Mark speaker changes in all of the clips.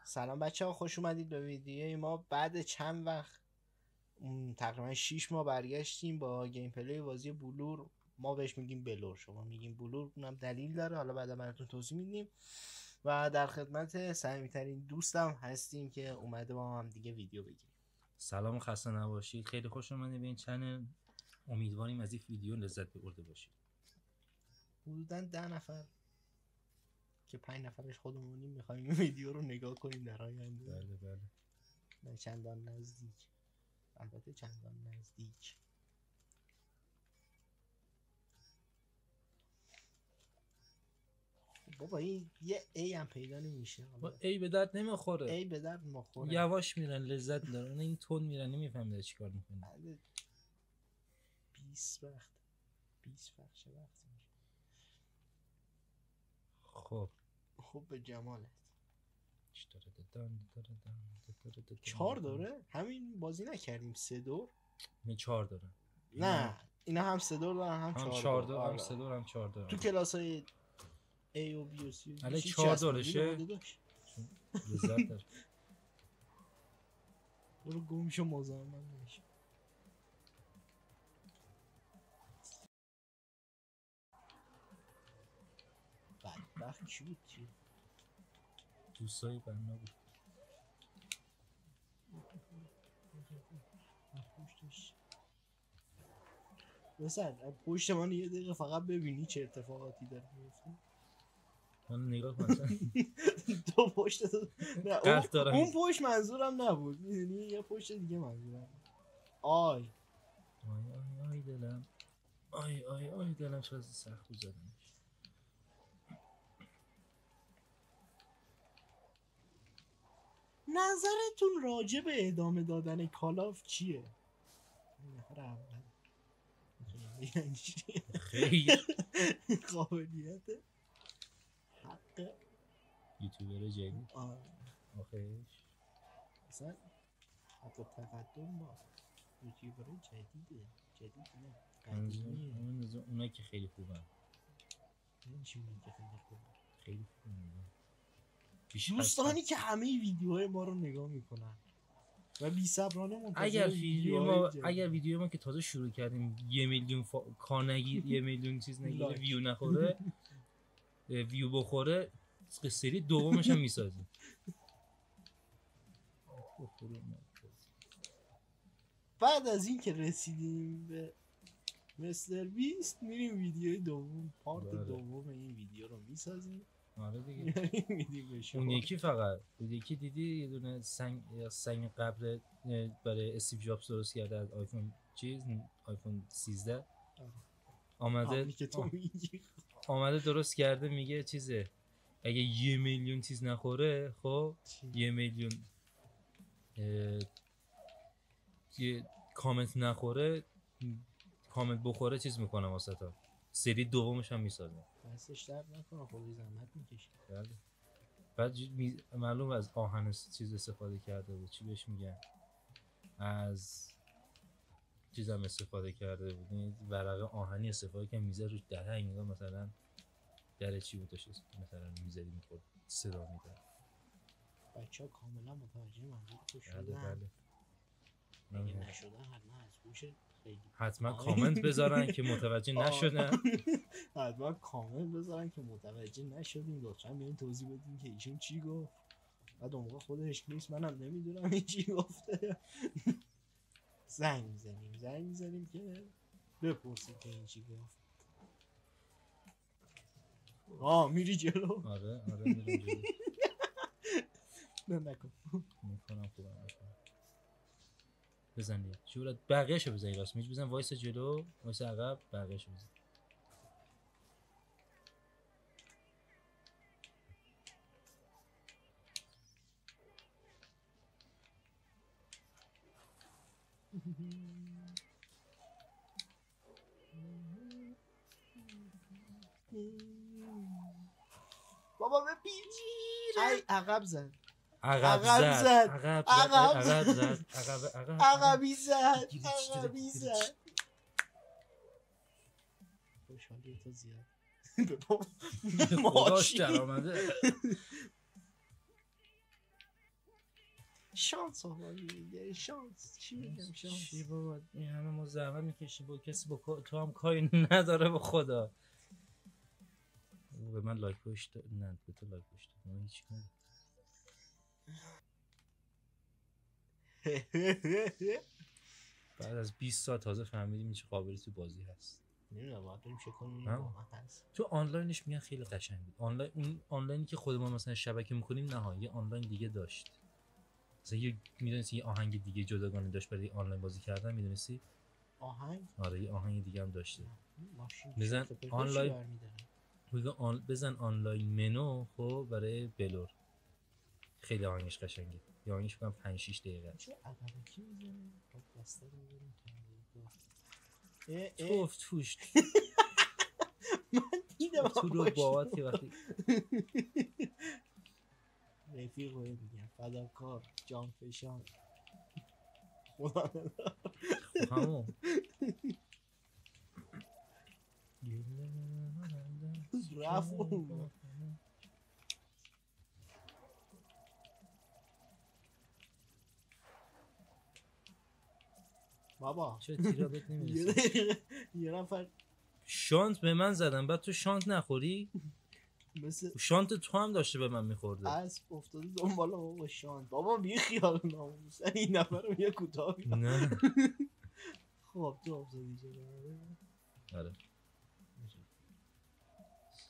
Speaker 1: سلام بچه ها، خوش اومدید به ویدیوی ما. بعد چند وقت تقریبا 6 ماه برگشتیم با گیم پلی بازی بلور. ما بهش میگیم بلور، شما میگیم بلور، اونم دلیل داره، حالا بعدا براتون توضیح میدیم. و در خدمت صمیمی‌ترین دوستم هستیم که اومده با هم دیگه ویدیو بگیریم.
Speaker 2: سلام و خسته نباشید. خیلی خوش اومدید به این چنل. امیدواریم از این ویدیو لذت ببرده باشید.
Speaker 1: حدوداً 10 نفر که 5 نفرش خودمونیم میخوایم این ویدیو رو نگاه کنیم در آینده.
Speaker 2: بله.
Speaker 1: نه چندان نزدیک، البته چندان نزدیک. بابا این یه ای هم پیدا نمیشه.
Speaker 2: با ای به درد نمیخوره.
Speaker 1: ای به درد نمیخوره.
Speaker 2: یواش میرن لذت دارن، این تون میرن نمیفهمیده چیکار میکنه.
Speaker 1: بعد 20 وقت چه وقت میشه؟ خب به جمالت. 4 داره؟ همین بازی نکردیم 3 دور؟
Speaker 2: می 4 داره.
Speaker 1: نه اینا هم 3 دور دارن هم 4 دور.
Speaker 2: هم 3 دور هم 4 دور.
Speaker 1: تو کلاس های A و B و C
Speaker 2: الان 4 دورشه. لذت داره.
Speaker 1: برو گم شو، مزاحم نمیشه. بدبخت کی بود چی؟
Speaker 2: دوستای بنا بود.
Speaker 1: بسر پشت من یه دقیقه فقط ببینی چه اتفاقاتی داره میفته.
Speaker 2: من نگاه کنم.
Speaker 1: تو پشت نه اون پشت منظورم نبود، میدونی یه پشت دیگه منظورم. آی
Speaker 2: دلم، آی دلم چه سخت زدم.
Speaker 1: نظرتون راجع به ادامه دادن کالاف چیه؟
Speaker 2: خیلی
Speaker 1: قابلیت حق
Speaker 2: یوتیوبر جدید آخرش
Speaker 1: مثلا حق تقدم با یوتیوبر جدید نه قدیمی.
Speaker 2: اونایی که خیلی خوبن.
Speaker 1: چی میگی که خیلی خوبه؟
Speaker 2: خیلی خوبه.
Speaker 1: دوستانی که همه ویدیوهای ما رو نگاه میکنن و بی صبرانه منتظر
Speaker 2: اگر ویدیو ما که تازه شروع کردیم 1 میلیون کار نگیر 1 میلیون چیز نگیره، ویو نخوره، ویو بخوره، سری دومش هم میسازیم.
Speaker 1: بعد از این که رسیدیم به مستر بیست میریم ویدیوی دوم، پارت دوم این ویدیو رو میسازیم.
Speaker 2: آره دیگه. اون یکی دیدی یه دونه سنگ قبر برای استیو جابز درست کرده از آیفون 13 آمده درست کرده. میگه چیزه اگه 1 میلیون چیز نخوره، خب 1 میلیون یه کامنت نخوره، کامنت بخوره چیز میکنم واسه تا سری دومش هم میسازه.
Speaker 1: دستش درد نکنه، خودی زحمت میکشه.
Speaker 2: بله. بعد معلوم از آهن چیز استفاده کرده بود، چی بهش میگن، از چیزم استفاده کرده بود، ورق آهنی استفاده که میزه روش در انگار مثلا در چی بود داشت مثلا میزدی میخورد صدا میداد.
Speaker 1: بچه‌ها کاملا متوجه منظور تو شدن.
Speaker 2: بله.
Speaker 1: اگه نشدن حتما از گوش
Speaker 2: حتما کامنت بذارن که متوجه نشدن.
Speaker 1: حتما کامنت بذارن که متوجه نشدین، لطفا بیاین توضیح بدین که ایشون چی گفت. بعد اون موقع خودش نیست، منم نمیدونم این چی گفته. زنگ میزنیم که بپرسید که این چی گفت. میری جلو.
Speaker 2: آره میرم جلو.
Speaker 1: نه نکن.
Speaker 2: میکنم خوبم بزن دیگه. شورت بقیه‌شو بزنی، راست میگی، بزن وایس جلو، وایس عقب، بقیه‌شو بزن.
Speaker 1: بابا به پیچی ای عقبی زد. خوشحالی تو زیاد.
Speaker 2: خداش در آمده.
Speaker 1: شانس آقا دیگه، شانس چی میگم شانس.
Speaker 2: چی بابا این همه ما زحمت میکشیم با کسی با تو هم کاری نداره به خدا. به من لایک پشت نه به تو لایک پشت من هیچ کاری. بعد از 20 ساعت تازه فهمیدیم چه قابلی تو بازی هست.
Speaker 1: نمیدونم باید بریم چه کنیم
Speaker 2: ها؟
Speaker 1: هست.
Speaker 2: تو آنلاینش میگن خیلی قشنگ بود. آنلاین اون آنلاینی که خودمون مثلا شبکه میکنیم نه یه آنلاین دیگه داشت. مثلا یه میدونستی یه آهنگ دیگه جداگانه داشت برای آنلاین بازی کردن میدونستی؟
Speaker 1: آهنگ؟
Speaker 2: آره یه آهنگ دیگه هم داشته.
Speaker 1: ماشین
Speaker 2: بزن آنلاین
Speaker 1: برمی‌داره.
Speaker 2: بزن آنلاین منو خب برای بلور. خیلی آهنگش قشنگه. یه آهنگش بکنم 5-6 دقیقه.
Speaker 1: چه عقبه کی میزنه؟ پادکستر رو بریم
Speaker 2: توفت توش
Speaker 1: من دیدم
Speaker 2: تو رو بابت که وقتی
Speaker 1: رفیق رو میگم فداکار جان فشان خدا
Speaker 2: خب همون
Speaker 1: رفت بابا
Speaker 2: چه تیرا بهت نمیرسه.
Speaker 1: یه نفر
Speaker 2: شانت به من زدن بعد تو شانت نخوری.
Speaker 1: مثل
Speaker 2: شانت تو هم داشته به من میخورده.
Speaker 1: اسب افتاده دنبال بابا شانت. بابا بی خیال ناموس این نفر رو یه کوتاه
Speaker 2: نه
Speaker 1: خب تو افتادی شده.
Speaker 2: آره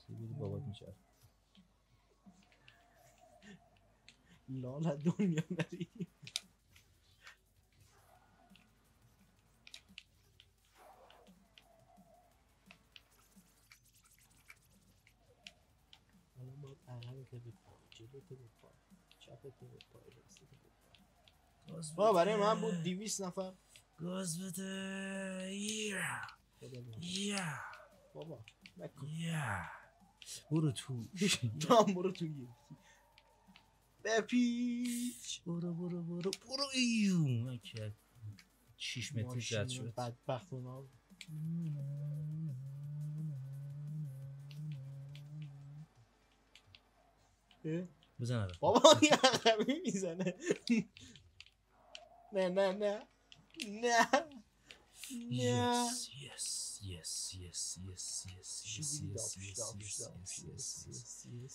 Speaker 2: سیبیلی بابات میشه.
Speaker 1: لالا دنیا نری. حالا باید عقبت به پای جلوت به پای چپت به پای راستت به پای. بابا برای من بود 200 نفر
Speaker 2: گاز بده یا
Speaker 1: بابا نکن
Speaker 2: یا برو تو
Speaker 1: تو هم برو توی بپیچ
Speaker 2: برو ایو اوکی 6 متری زد شد.
Speaker 1: بدبخت اونا
Speaker 2: بزن آره
Speaker 1: بابا این عقبه میزنه. نه نه نه نه
Speaker 2: yes yes yes yes yes yes yes yes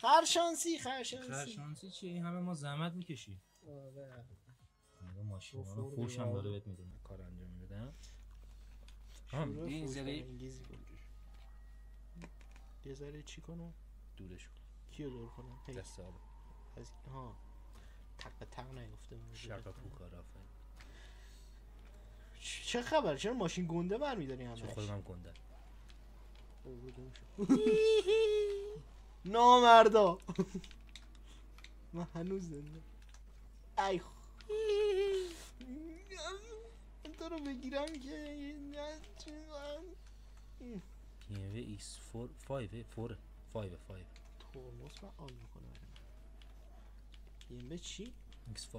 Speaker 1: خرشانسی
Speaker 2: خرشانسی چیه این همه ما زحمت میکشیم.
Speaker 1: آره
Speaker 2: ماشین رو خوشم داره بهت میدونم کار انجام میدم. این ذره
Speaker 1: یه ذره چی کنم
Speaker 2: دورش کن.
Speaker 1: کیو دور کنم
Speaker 2: دست آره
Speaker 1: از ها تق به تق نیفته
Speaker 2: شرق پوکار آفرین.
Speaker 1: چه خبر چرا ماشین گنده برمیداری همش؟
Speaker 2: چون خودم هم گنده
Speaker 1: نامردا من هنوز زنده ای تو رو بگیرم که
Speaker 2: BMW X4 5
Speaker 1: ترمز من آن میکنم BMW چی؟
Speaker 2: X5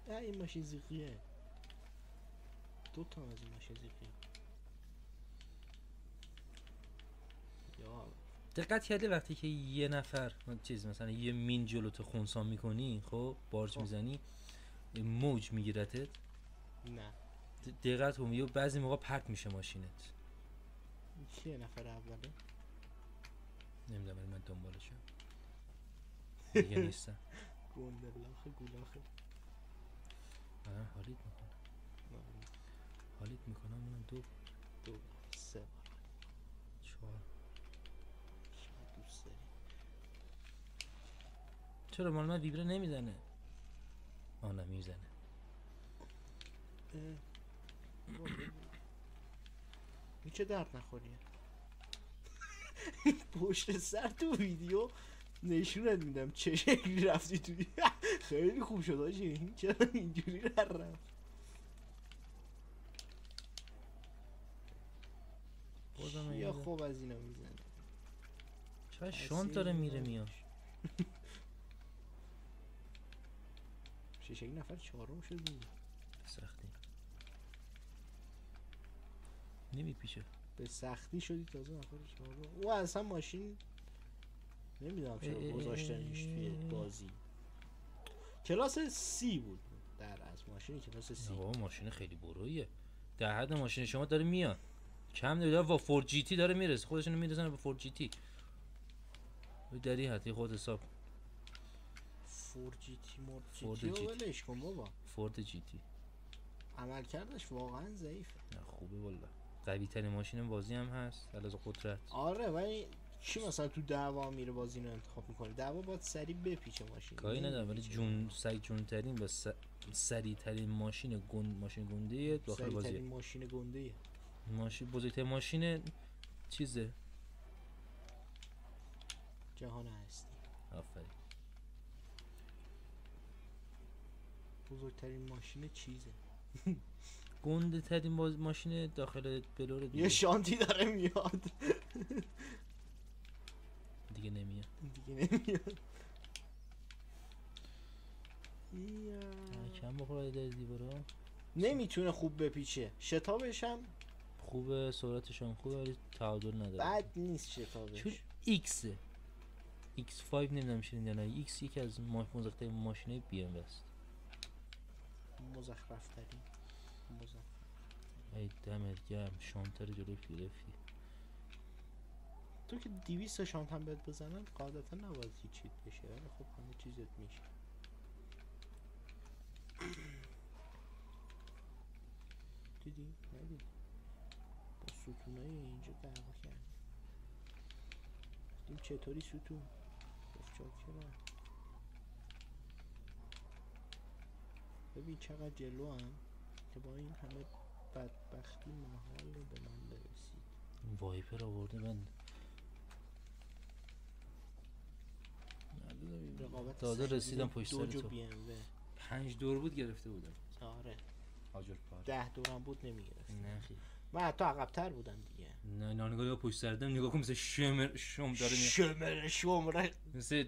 Speaker 1: این ماشین زیقیه 2 تا از این ماشین زیقیه یا
Speaker 2: دقت کردی وقتی که یه نفر چیز مثلا یه مین جلوت خونسا میکنی خب بارج میزنی موج میگیرتت.
Speaker 1: نه
Speaker 2: دقت کن یا بعضی موقع پرت میشه ماشینت.
Speaker 1: کیه نفر اوله؟
Speaker 2: نمیدونم من دنبالشم دیگه نیستم.
Speaker 1: گندلاخه گولاخه
Speaker 2: من حالیت میکنم اونم 2
Speaker 1: 3 بار
Speaker 2: 4
Speaker 1: شاید دوست داری
Speaker 2: چرا مال من ویبره نمیزنه؟ آنه میزنه.
Speaker 1: این چه درد نخوریه پشت سر تو ویدیو نشونت میدم چه شکلی رفتی توی خیلی خوب شد آجی این چرا اینجوری رفت یا خوب از اینا میزنه
Speaker 2: چرا شانت داره میره میاد
Speaker 1: شش یک نفر 4م شدی
Speaker 2: سختی نمیپیچه
Speaker 1: به سختی شدی تازه نفر 4م او اصلا ماشین نمیدونم چرا گذاشتنش توی بازی. کلاس سی بود در از ماشین کلاس سی.
Speaker 2: بابا ماشین خیلی برویه، در حد ماشین شما داره میاد، کم نمیده با فورد جی تی داره میرسه، خودشونو میرسن به فورد جی تی در این حدی. خود حساب
Speaker 1: فورد جی تی
Speaker 2: فورد
Speaker 1: رو
Speaker 2: جی تی.
Speaker 1: ولش کن بابا،
Speaker 2: فورد جی تی
Speaker 1: عمل کردش واقعا ضعیفه.
Speaker 2: خوبه والله، قوی ترین ماشین بازی هم هست علاوه قدرت.
Speaker 1: آره ولی کی مثلا تو دعوا میره بازی رو انتخاب میکنه؟ دعوا باید سریع بپیچه ماشین.
Speaker 2: کاری نداره ولی جون ترین و سریع ترین ماشین ماشین گنده داخل بازی.
Speaker 1: سریع ترین ماشین گنده.
Speaker 2: ماشین بزرگترین ماشین چیزه
Speaker 1: جهان هستی.
Speaker 2: آفرین.
Speaker 1: بزرگترین ماشین چیزه.
Speaker 2: گنده ترین ماشین داخل بلور دیگه.
Speaker 1: یه شانتی داره میاد.
Speaker 2: دیگه نمیاد. کم بخوره در دیوارا.
Speaker 1: نمیتونه خوب بپیچه. شتابش هم
Speaker 2: خوبه، سرعتش هم خوبه ولی تعادل نداره.
Speaker 1: بد نیست شتابش.
Speaker 2: چون ایکسه. X5 نمیدونم شنیدین یا نه. ایکس یکی از مزخرفترین ماشینای بی ام است.
Speaker 1: مزخرفترین.
Speaker 2: ای دمت گرم، شانتر جلوی گرفتی.
Speaker 1: تو که 200 شانت هم بهت بزنن قاعدتا نباید هیچ بشه، ولی خب همه چیزت میشه. دیدی؟ ندیدی؟ با ستونای اینجا دعوا کرد. گفتیم چطوری ستون؟ گفت چاکرم. ببین چقدر جلو هم که با این همه بدبختی محال به من برسید.
Speaker 2: وایپر آورده من
Speaker 1: رقابت
Speaker 2: داده رسیدم پشت سر تو. 5 دور بود گرفته بودم.
Speaker 1: آره
Speaker 2: آجر پار
Speaker 1: 10 دورم بود نمیگرفت.
Speaker 2: نه خیلی
Speaker 1: من حتی عقب‌تر بودم دیگه.
Speaker 2: نه نگاه پشت سر دادم، نگاه کن مثل شمر داره
Speaker 1: شمره
Speaker 2: مثل